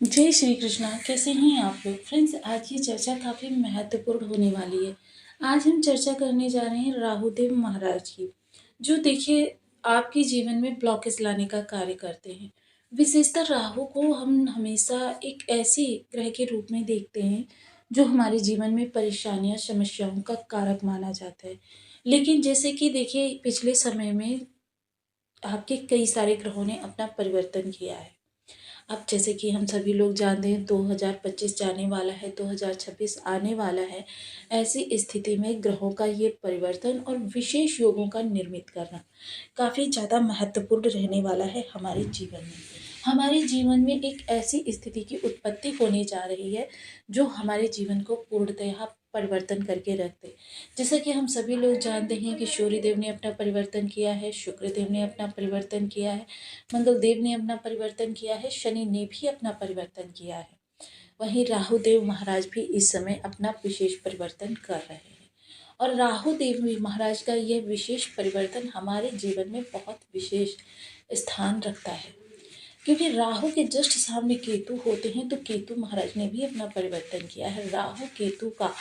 जय श्री कृष्णा। कैसे हैं आप लोग फ्रेंड्स। आज की चर्चा काफ़ी महत्वपूर्ण होने वाली है। आज हम चर्चा करने जा रहे हैं राहुदेव महाराज की, जो देखिए आपके जीवन में ब्लॉकेज लाने का कार्य करते हैं। विशेषतर राहु को हम हमेशा एक ऐसे ग्रह के रूप में देखते हैं जो हमारे जीवन में परेशानियां समस्याओं का कारक माना जाता है। लेकिन जैसे कि देखिए पिछले समय में आपके कई सारे ग्रहों ने अपना परिवर्तन किया है। अब जैसे कि हम सभी लोग जानते हैं 2025 जाने वाला है, 2026 आने वाला है। ऐसी स्थिति में ग्रहों का ये परिवर्तन और विशेष योगों का निर्मित करना काफ़ी ज़्यादा महत्वपूर्ण रहने वाला है हमारे जीवन में। हमारे जीवन में एक ऐसी स्थिति की उत्पत्ति होने जा रही है जो हमारे जीवन को पूर्णतः परिवर्तन करके रख दे। जैसा कि हम सभी लोग जानते हैं कि सूर्य देव ने अपना परिवर्तन किया है, शुक्र देव ने अपना परिवर्तन किया है, मंगल देव ने अपना परिवर्तन किया है, शनि ने भी अपना परिवर्तन किया है। वहीं राहु देव महाराज भी इस समय अपना विशेष परिवर्तन कर रहे हैं। और राहु देव महाराज का यह विशेष परिवर्तन हमारे जीवन में बहुत विशेष स्थान रखता है, क्योंकि राहु के जस्ट सामने केतु होते हैं। तो केतु महाराज ने भी अपना परिवर्तन किया है। राहु केतु का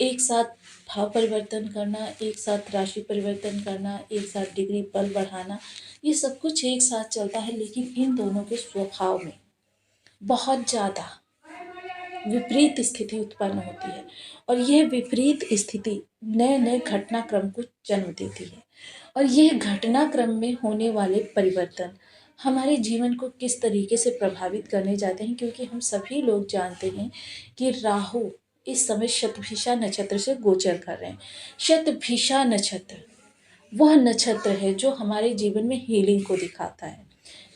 एक साथ भाव परिवर्तन करना, एक साथ राशि परिवर्तन करना, एक साथ डिग्री बल बढ़ाना, ये सब कुछ एक साथ चलता है। लेकिन इन दोनों के स्वभाव में बहुत ज़्यादा विपरीत स्थिति उत्पन्न होती है, और यह विपरीत स्थिति नए नए घटनाक्रम को जन्म देती है। और यह घटनाक्रम में होने वाले परिवर्तन हमारे जीवन को किस तरीके से प्रभावित करने जाते हैं, क्योंकि हम सभी लोग जानते हैं कि राहु इस समय शतभिषा नक्षत्र से गोचर कर रहे हैं। शतभिषा नक्षत्र वह नक्षत्र है जो हमारे जीवन में हीलिंग को दिखाता है।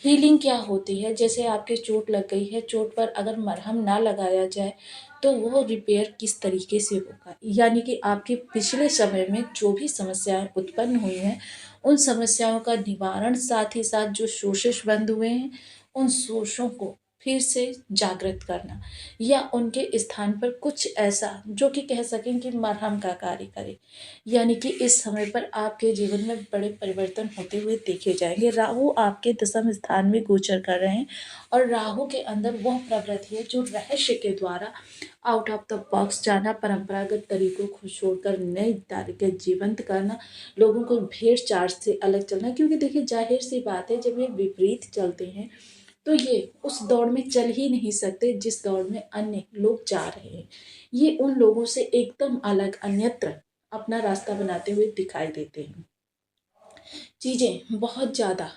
हीलिंग क्या होती है, जैसे आपके चोट लग गई है, चोट पर अगर मरहम ना लगाया जाए तो वो रिपेयर किस तरीके से होगा। यानी कि आपके पिछले समय में जो भी समस्याएं उत्पन्न हुई हैं, उन समस्याओं का निवारण, साथ ही साथ जो शोषण बंद हुए हैं उन शोषों को फिर से जागृत करना, या उनके स्थान पर कुछ ऐसा जो कि कह सकें कि मरहम का कार्य करे। यानी कि इस समय पर आपके जीवन में बड़े परिवर्तन होते हुए देखे जाएंगे। राहु आपके दसम स्थान में गोचर कर रहे हैं, और राहु के अंदर वह प्रवृत्ति है जो रहस्य के द्वारा आउट ऑफ द बॉक्स जाना, परंपरागत तरीकों को छोड़कर नए तरीके जीवंत करना, लोगों को भेड़ चाल से अलग चलना। क्योंकि देखिए जाहिर सी बात है, जब ये विपरीत चलते हैं तो ये उस दौड़ में चल ही नहीं सकते जिस दौड़ में अन्य लोग जा रहे हैं। ये उन लोगों से एकदम अलग अन्यत्र अपना रास्ता बनाते हुए दिखाई देते हैं। चीज़ें बहुत ज़्यादा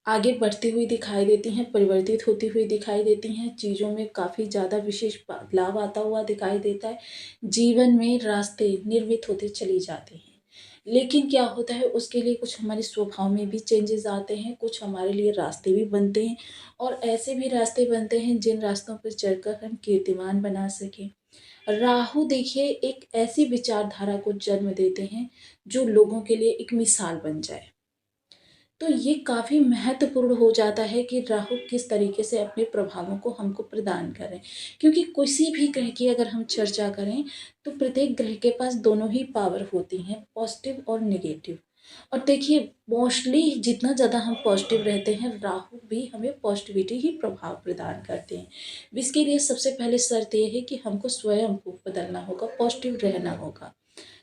आगे बढ़ती हुई दिखाई देती हैं, परिवर्तित होती हुई दिखाई देती हैं। चीज़ों में काफ़ी ज़्यादा विशेष बदलाव आता हुआ दिखाई देता है। जीवन में रास्ते निर्मित होते चले जाते हैं। लेकिन क्या होता है, उसके लिए कुछ हमारे स्वभाव में भी चेंजेस आते हैं, कुछ हमारे लिए रास्ते भी बनते हैं, और ऐसे भी रास्ते बनते हैं जिन रास्तों पर चलकर हम कीर्तिमान बना सकें। राहु देखिए एक ऐसी विचारधारा को जन्म देते हैं जो लोगों के लिए एक मिसाल बन जाए। तो ये काफ़ी महत्वपूर्ण हो जाता है कि राहु किस तरीके से अपने प्रभावों को हमको प्रदान करें। क्योंकि किसी भी ग्रह की अगर हम चर्चा करें तो प्रत्येक ग्रह के पास दोनों ही पावर होती हैं, पॉजिटिव और नेगेटिव। और देखिए मोस्टली जितना ज़्यादा हम पॉजिटिव रहते हैं, राहु भी हमें पॉजिटिविटी ही प्रभाव प्रदान करते हैं। इसके लिए सबसे पहले शर्त ये है कि हमको स्वयं को बदलना होगा, पॉजिटिव रहना होगा।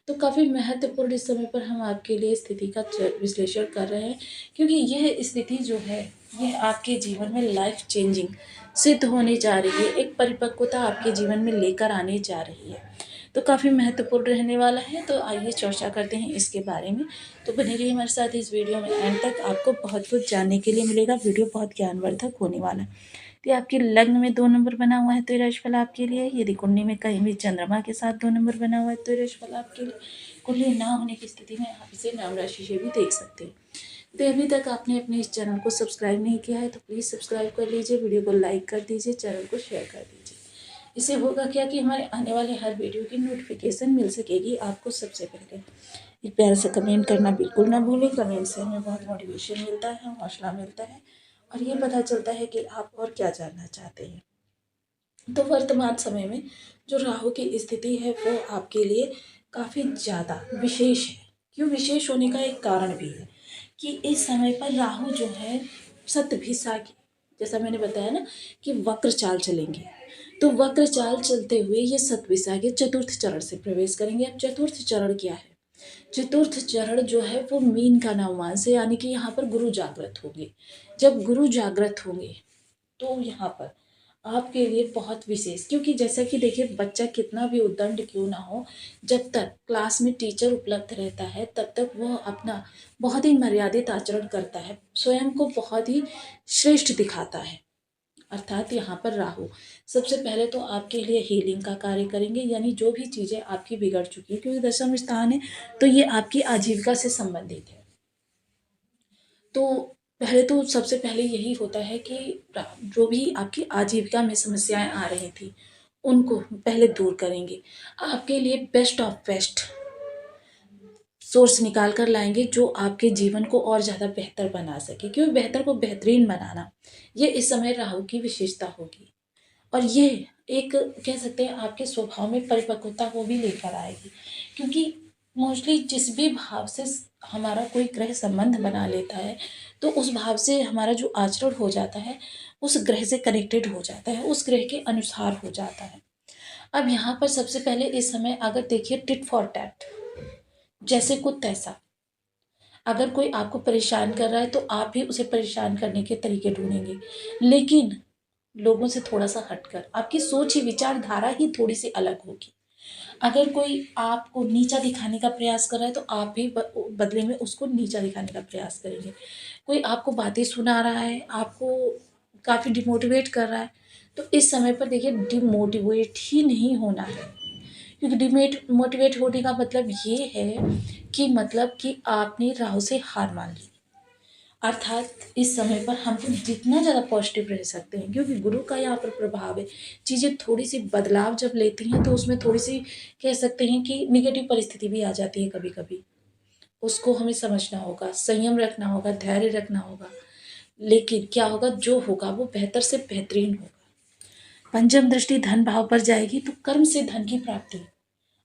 तो काफ़ी महत्वपूर्ण इस समय पर हम आपके लिए स्थिति का विश्लेषण कर रहे हैं, क्योंकि यह स्थिति जो है यह आपके जीवन में लाइफ चेंजिंग सिद्ध होने जा रही है, एक परिपक्वता आपके जीवन में लेकर आने जा रही है। तो काफ़ी महत्वपूर्ण रहने वाला है। तो आइए चर्चा करते हैं इसके बारे में। तो बने रहिए हमारे साथ इस वीडियो में, एंड तक आपको बहुत कुछ जानने के लिए मिलेगा। वीडियो बहुत ज्ञानवर्धक होने वाला है। तो आपके लग्न में 2 नंबर बना हुआ है तो ये राशिफल आपके लिए। यदि कुंडली में कहीं भी चंद्रमा के साथ 2 नंबर बना हुआ है तो ये राशिफल आपके लिए। कुंडली ना होने की स्थिति में आप इसे नाम राशि से भी देख सकते हैं। तो अभी तक आपने अपने इस चैनल को सब्सक्राइब नहीं किया है तो प्लीज़ सब्सक्राइब कर लीजिए, वीडियो को लाइक कर दीजिए, चैनल को शेयर कर दीजिए। इससे होगा क्या कि हमारे आने वाले हर वीडियो की नोटिफिकेशन मिल सकेगी आपको सबसे पहले। एक प्यारा सा कमेंट करना बिल्कुल ना भूलें। कमेंट से हमें बहुत मोटिवेशन मिलता है, हौसला मिलता है, और ये पता चलता है कि आप और क्या जानना चाहते हैं। तो वर्तमान समय में जो राहु की स्थिति है वो आपके लिए काफ़ी ज़्यादा विशेष है। क्यों विशेष होने का एक कारण भी है कि इस समय पर राहु जो है शतभिषा की जैसा मैंने बताया ना कि वक्र चाल चलेंगे। तो वक्र चाल चलते हुए ये सतविसा के चतुर्थ चरण से प्रवेश करेंगे। अब चतुर्थ चरण क्या है? चतुर्थ चरण जो है वो मीन का नवमांश है, यानी कि यहाँ पर गुरु जागृत होंगे। जब गुरु जागृत होंगे तो यहाँ पर आपके लिए बहुत विशेष, क्योंकि जैसा कि देखिए बच्चा कितना भी उद्दंड क्यों ना हो, जब तक क्लास में टीचर उपलब्ध रहता है तब तक वह अपना बहुत ही मर्यादित आचरण करता है, स्वयं को बहुत ही श्रेष्ठ दिखाता है। अर्थात यहाँ पर राहु सबसे पहले तो आपके लिए हीलिंग का कार्य करेंगे, यानी जो भी चीज़ें आपकी बिगड़ चुकी है, क्योंकि दशम स्थान है तो ये आपकी आजीविका से संबंधित है। तो पहले तो सबसे पहले यही होता है कि जो भी आपकी आजीविका में समस्याएं आ रही थी उनको पहले दूर करेंगे। आपके लिए बेस्ट ऑफ बेस्ट सोर्स निकाल कर लाएंगे जो आपके जीवन को और ज़्यादा बेहतर बना सके, क्योंकि बेहतर को बेहतरीन बनाना ये इस समय राहु की विशेषता होगी। और ये एक कह सकते हैं आपके स्वभाव में परिपक्वता को भी लेकर आएगी, क्योंकि मोस्टली जिस भी भाव से हमारा कोई ग्रह संबंध बना लेता है तो उस भाव से हमारा जो आचरण हो जाता है उस ग्रह से कनेक्टेड हो जाता है, उस ग्रह के अनुसार हो जाता है। अब यहाँ पर सबसे पहले इस समय अगर देखिए टिट फॉर टैट, जैसे को तैसा, अगर कोई आपको परेशान कर रहा है तो आप भी उसे परेशान करने के तरीके ढूंढेंगे, लेकिन लोगों से थोड़ा सा हटकर आपकी सोच ही विचारधारा ही थोड़ी सी अलग होगी। अगर कोई आपको नीचा दिखाने का प्रयास कर रहा है तो आप भी बदले में उसको नीचा दिखाने का प्रयास करेंगे। कोई आपको बातें सुना रहा है, आपको काफ़ी डिमोटिवेट कर रहा है, तो इस समय पर देखिए डिमोटिवेट ही नहीं होना है, क्योंकि डिमेट मोटिवेट होने का मतलब ये है कि मतलब कि आपने राहु से हार मान ली। अर्थात इस समय पर हमको जितना ज़्यादा पॉजिटिव रह सकते हैं, क्योंकि गुरु का यहाँ पर प्रभाव है, चीज़ें थोड़ी सी बदलाव जब लेती हैं तो उसमें थोड़ी सी कह सकते हैं कि निगेटिव परिस्थिति भी आ जाती है कभी कभी। उसको हमें समझना होगा, संयम रखना होगा, धैर्य रखना होगा, लेकिन क्या होगा, जो होगा वो बेहतर से बेहतरीन होगा। पंचम दृष्टि धन भाव पर जाएगी तो कर्म से धन की प्राप्ति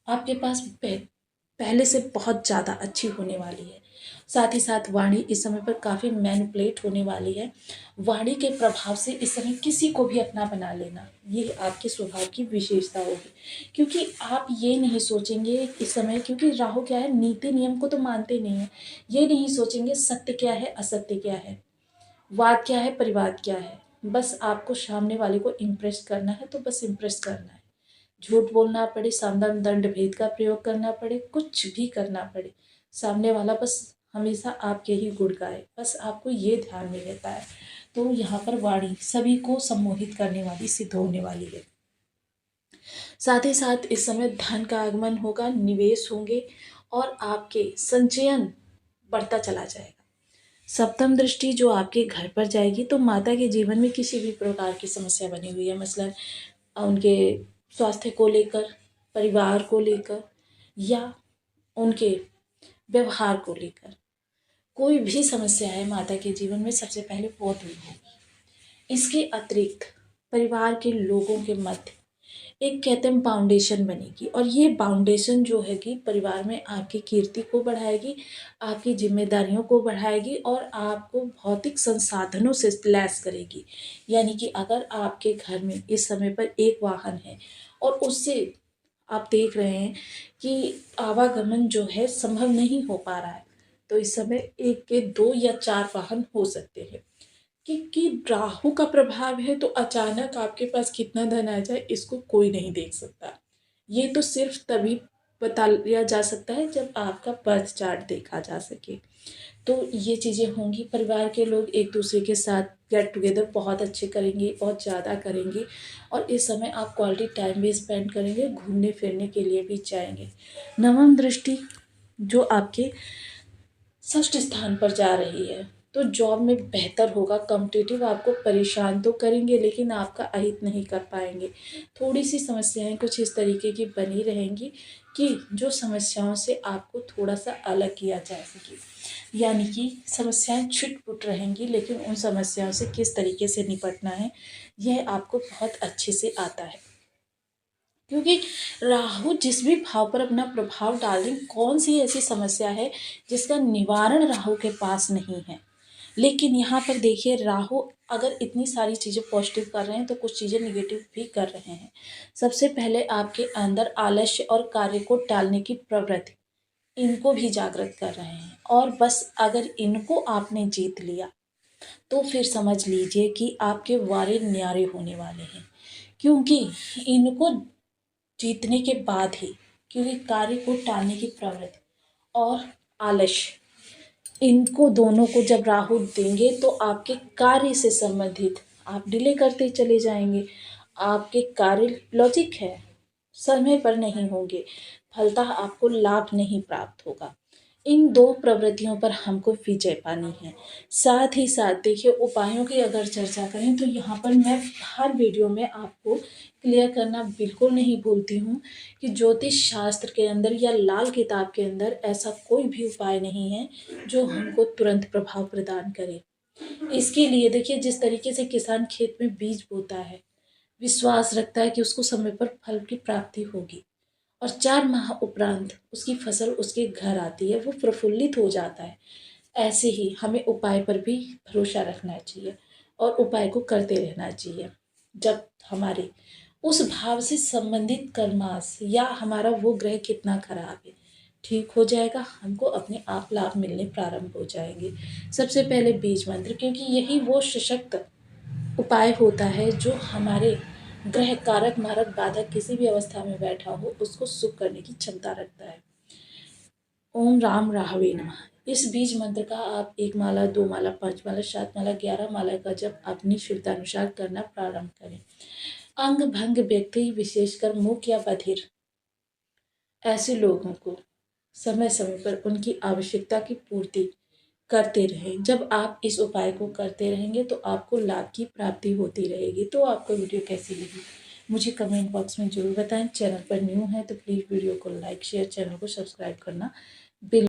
आपके पास पहले से बहुत ज़्यादा अच्छी होने वाली है। साथ ही साथ वाणी इस समय पर काफ़ी मैनिपुलेट होने वाली है। वाणी के प्रभाव से इस समय किसी को भी अपना बना लेना ये आपके स्वभाव की विशेषता होगी, क्योंकि आप ये नहीं सोचेंगे इस समय, क्योंकि राहु क्या है, नीति नियम को तो मानते नहीं है, ये नहीं सोचेंगे सत्य क्या है असत्य क्या है, वाद क्या है परिवाद क्या है। बस आपको सामने वाले को इम्प्रेस करना है तो बस इम्प्रेस करना है। झूठ बोलना पड़े, सामदान दंड भेद का प्रयोग करना पड़े, कुछ भी करना पड़े, सामने वाला बस हमेशा आपके ही गुण गाए, बस आपको ये ध्यान में रहता है। तो यहाँ पर वाणी सभी को सम्मोहित करने वाली सिद्ध होने वाली है। साथ ही साथ इस समय धन का आगमन होगा, निवेश होंगे और आपके संचयन बढ़ता चला जाएगा। सप्तम दृष्टि जो आपके घर पर जाएगी तो माता के जीवन में किसी भी प्रकार की समस्या बनी हुई है, मसलन उनके स्वास्थ्य को लेकर, परिवार को लेकर या उनके व्यवहार को लेकर कोई भी समस्या है माता के जीवन में, सबसे पहले वो दूर होगी। इसके अतिरिक्त परिवार के लोगों के मध्य एक कहते हैं बाउंडेशन बनेगी, और ये बाउंडेशन जो है कि परिवार में आपकी कीर्ति को बढ़ाएगी, आपकी जिम्मेदारियों को बढ़ाएगी और आपको भौतिक संसाधनों से लैस करेगी। यानी कि अगर आपके घर में इस समय पर एक वाहन है और उससे आप देख रहे हैं कि आवागमन जो है संभव नहीं हो पा रहा है, तो इस समय एक के 2 या 4 वाहन हो सकते हैं, कि राहु का प्रभाव है तो अचानक आपके पास कितना धन आ जाए इसको कोई नहीं देख सकता। ये तो सिर्फ तभी बता लिया जा सकता है जब आपका बर्थ चार्ट देखा जा सके। तो ये चीज़ें होंगी, परिवार के लोग एक दूसरे के साथ गेट टुगेदर बहुत अच्छे करेंगे, बहुत ज़्यादा करेंगे, और इस समय आप क्वालिटी टाइम भी स्पेंड करेंगे, घूमने फिरने के लिए भी जाएंगे। नवम दृष्टि जो आपके षष्ठ स्थान पर जा रही है तो जॉब में बेहतर होगा। कॉम्पिटिटिव आपको परेशान तो करेंगे लेकिन आपका अहित नहीं कर पाएंगे। थोड़ी सी समस्याएं कुछ इस तरीके की बनी रहेंगी कि जो समस्याओं से आपको थोड़ा सा अलग किया जा सके, यानी कि समस्याएं छिटपुट रहेंगी, लेकिन उन समस्याओं से किस तरीके से निपटना है यह आपको बहुत अच्छे से आता है, क्योंकि राहु जिस भी भाव पर अपना प्रभाव डाल दें, कौन सी ऐसी समस्या है जिसका निवारण राहु के पास नहीं है। लेकिन यहाँ पर देखिए राहु अगर इतनी सारी चीज़ें पॉजिटिव कर रहे हैं तो कुछ चीज़ें निगेटिव भी कर रहे हैं। सबसे पहले आपके अंदर आलस्य और कार्य को टालने की प्रवृत्ति, इनको भी जागृत कर रहे हैं। और बस अगर इनको आपने जीत लिया तो फिर समझ लीजिए कि आपके वारे न्यारे होने वाले हैं। क्योंकि इनको जीतने के बाद ही, क्योंकि कार्य को टालने की प्रवृत्ति और आलस्य, इनको दोनों को जब राहु देंगे तो आपके कार्य से संबंधित आप डिले करते चले जाएंगे। आपके कार्य लॉजिक है, समय पर नहीं होंगे, फलतः आपको लाभ नहीं प्राप्त होगा। इन दो प्रवृत्तियों पर हमको विजय पानी है। साथ ही साथ देखिए उपायों की अगर चर्चा करें तो यहाँ पर मैं हर वीडियो में आपको क्लियर करना बिल्कुल नहीं भूलती हूँ कि ज्योतिष शास्त्र के अंदर या लाल किताब के अंदर ऐसा कोई भी उपाय नहीं है जो हमको तुरंत प्रभाव प्रदान करे। इसके लिए देखिए जिस तरीके से किसान खेत में बीज बोता है, विश्वास रखता है कि उसको समय पर फल की प्राप्ति होगी और 4 माह उपरांत उसकी फसल उसके घर आती है, वो प्रफुल्लित हो जाता है। ऐसे ही हमें उपाय पर भी भरोसा रखना चाहिए और उपाय को करते रहना चाहिए। जब हमारे उस भाव से संबंधित कर्मास या हमारा वो ग्रह कितना खराब है ठीक हो जाएगा, हमको अपने आप लाभ मिलने प्रारंभ हो जाएंगे। सबसे पहले बीज मंत्र, क्योंकि यही वो सशक्त उपाय होता है जो हमारे ग्रह कारक मारक बाधक किसी भी अवस्था में बैठा हो उसको शुभ करने की क्षमता रखता है। ओम राम राहवे नमः। इस बीज मंत्र का आप 1 माला, 2 माला, 5 माला, 7 माला, 11 माला का जब अपनी शुद्धानुसार करना प्रारंभ करें। अंग भंग व्यक्ति, विशेषकर मूक या बधिर, ऐसे लोगों को समय समय पर उनकी आवश्यकता की पूर्ति करते रहें। जब आप इस उपाय को करते रहेंगे तो आपको लाभ की प्राप्ति होती रहेगी। तो आपको वीडियो कैसी लगी मुझे कमेंट बॉक्स में ज़रूर बताएं। चैनल पर न्यू है तो प्लीज़ वीडियो को लाइक शेयर, चैनल को सब्सक्राइब करना बिल्कुल